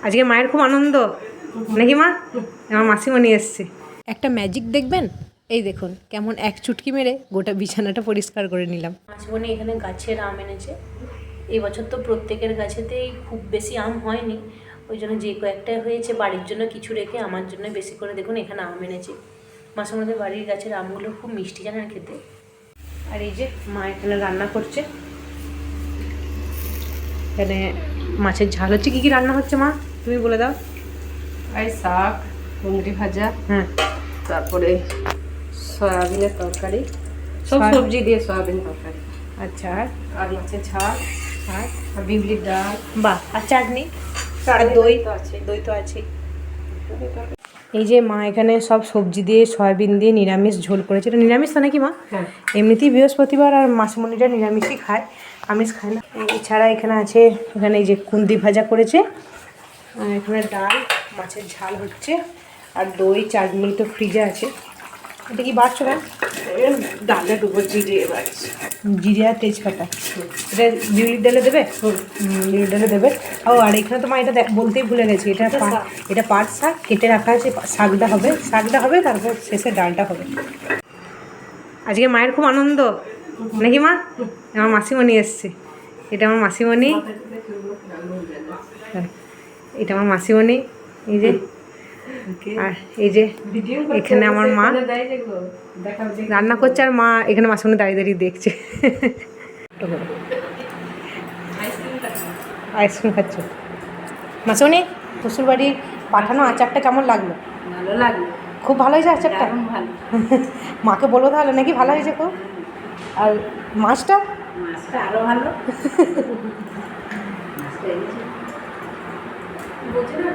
আজকে মায়ের খুব আনন্দ নাকি মা? আমার মাসিমণি এসছে। একটা ম্যাজিক দেখবেন, এই দেখুন কেমন এক চুটকি মেরে গোটা বিছানাটা পরিষ্কার করে নিলাম। মাসিমণি এখানে গাছের আম এনেছে। এই বছর তো প্রত্যেকের গাছেতেই খুব বেশি আম হয়নি, ওই জন্য যে কয়েকটা হয়েছে বাড়ির জন্য কিছু রেখে আমার জন্য বেশি করে দেখুন এখানে আম এনেছে। মাসিমণিদের বাড়ির গাছের আমগুলো খুব মিষ্টি জানেন খেতে। আর এই যে মা এখানে রান্না করছে, এখানে মাছের ঝাল হচ্ছে। কী কী রান্না হচ্ছে মা তুমি বলে দাও। এই শাক, কুঁদরি ভাজা, হ্যাঁ, তারপরে সয়াবিনের তরকারি, সব সবজি দিয়ে সয়াবিন তরকারি। আচ্ছা, আর মাছের ঝাল, আর আর বিউলির ডাল, বাহ, আর চাটনি, আর দই তো আছে, দই তো আছে। এই যে মা এখানে সব সবজি দিয়ে সয়াবিন দিয়ে নিরামিষ ঝোল করেছে। এটা নিরামিষ তো নাকি মা? হ্যাঁ। এমনিতেই বৃহস্পতিবার আর মাসিমণিটা নিরামিষই খায়, আমিষ খায় না। এছাড়া এখানে আছে, এখানে এই যে কুন্দি ভাজা করেছে, আর এখানে ডাল, মাছের ঝাল হচ্ছে, আর দই চাটনি তো ফ্রিজে আছে। এটা কি বাড়ছো না? ডালে ডুবো জিরে বাড়ছে, জিরে আর তেজপাতা। এটা বিউলির ডালে দেবে? বিউলির ডালে দেবে। ও আর এখানে তো মা এটা বলতেই ভুলে গেছি, এটা পাট শাক কেটে রাখা আছে। শাকটা হবে তারপর শেষে ডালটা হবে। আজকে মায়ের খুব আনন্দ নাকি মা? আমার মাসিমণি এসছে। এটা আমার মাসিমণি, এটা আমার মাসিমণি। এই যে, আর এই যে এখানে আমার মা রান্না করছে, আর মা এখানে মাসিমণি দাঁড়িয়ে দাঁড়িয়ে দেখছে। আইসক্রিম খাচ্ছ মাসিমণি? শ্বশুরবাড়ির পাঠানো আচারটা কেমন লাগলো? ভালো লাগলো, খুব ভালো হয়েছে আচারটা। ভালো। মাকে বলো তাহলে নাকি ভালো হয়েছে খুব। আর মাছটা আরো ভালো। বলছি না